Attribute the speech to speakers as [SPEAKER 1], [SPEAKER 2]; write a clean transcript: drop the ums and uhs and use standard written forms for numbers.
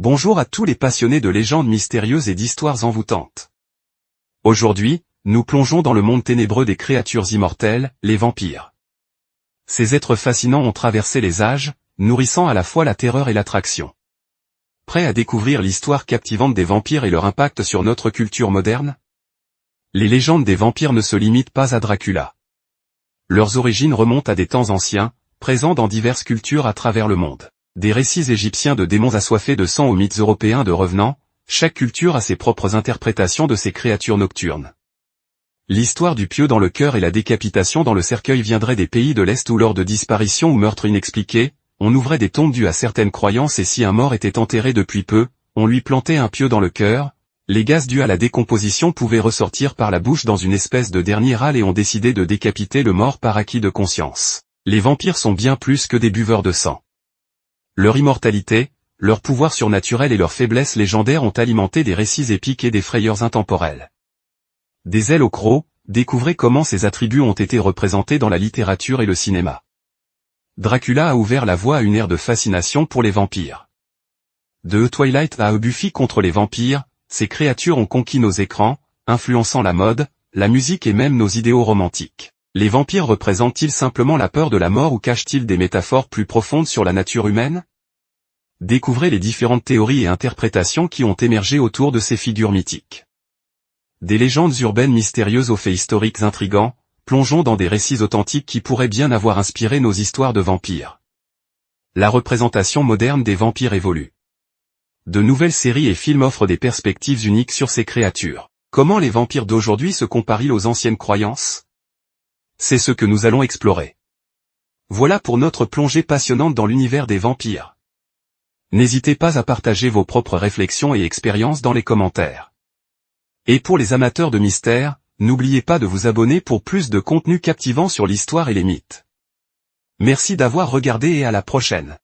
[SPEAKER 1] Bonjour à tous les passionnés de légendes mystérieuses et d'histoires envoûtantes. Aujourd'hui, nous plongeons dans le monde ténébreux des créatures immortelles, les vampires. Ces êtres fascinants ont traversé les âges, nourrissant à la fois la terreur et l'attraction. Prêts à découvrir l'histoire captivante des vampires et leur impact sur notre culture moderne? Les légendes des vampires ne se limitent pas à Dracula. Leurs origines remontent à des temps anciens, présents dans diverses cultures à travers le monde. Des récits égyptiens de démons assoiffés de sang aux mythes européens de revenants, chaque culture a ses propres interprétations de ces créatures nocturnes. L'histoire du pieu dans le cœur et la décapitation dans le cercueil viendraient des pays de l'Est où lors de disparitions ou meurtres inexpliqués, on ouvrait des tombes dues à certaines croyances et si un mort était enterré depuis peu, on lui plantait un pieu dans le cœur. Les gaz dus à la décomposition pouvaient ressortir par la bouche dans une espèce de dernier râle et on décidait de décapiter le mort par acquis de conscience. Les vampires sont bien plus que des buveurs de sang. Leur immortalité, leur pouvoir surnaturel et leur faiblesse légendaire ont alimenté des récits épiques et des frayeurs intemporelles. Des ailes au croc, découvrez comment ces attributs ont été représentés dans la littérature et le cinéma. Dracula a ouvert la voie à une ère de fascination pour les vampires. De Twilight à Buffy contre les vampires, ces créatures ont conquis nos écrans, influençant la mode, la musique et même nos idéaux romantiques. Les vampires représentent-ils simplement la peur de la mort ou cachent-ils des métaphores plus profondes sur la nature humaine? Découvrez les différentes théories et interprétations qui ont émergé autour de ces figures mythiques. Des légendes urbaines mystérieuses aux faits historiques intrigants, plongeons dans des récits authentiques qui pourraient bien avoir inspiré nos histoires de vampires. La représentation moderne des vampires évolue. De nouvelles séries et films offrent des perspectives uniques sur ces créatures. Comment les vampires d'aujourd'hui se comparent-ils aux anciennes croyances? C'est ce que nous allons explorer. Voilà pour notre plongée passionnante dans l'univers des vampires. N'hésitez pas à partager vos propres réflexions et expériences dans les commentaires. Et pour les amateurs de mystère, n'oubliez pas de vous abonner pour plus de contenu captivant sur l'histoire et les mythes. Merci d'avoir regardé et à la prochaine.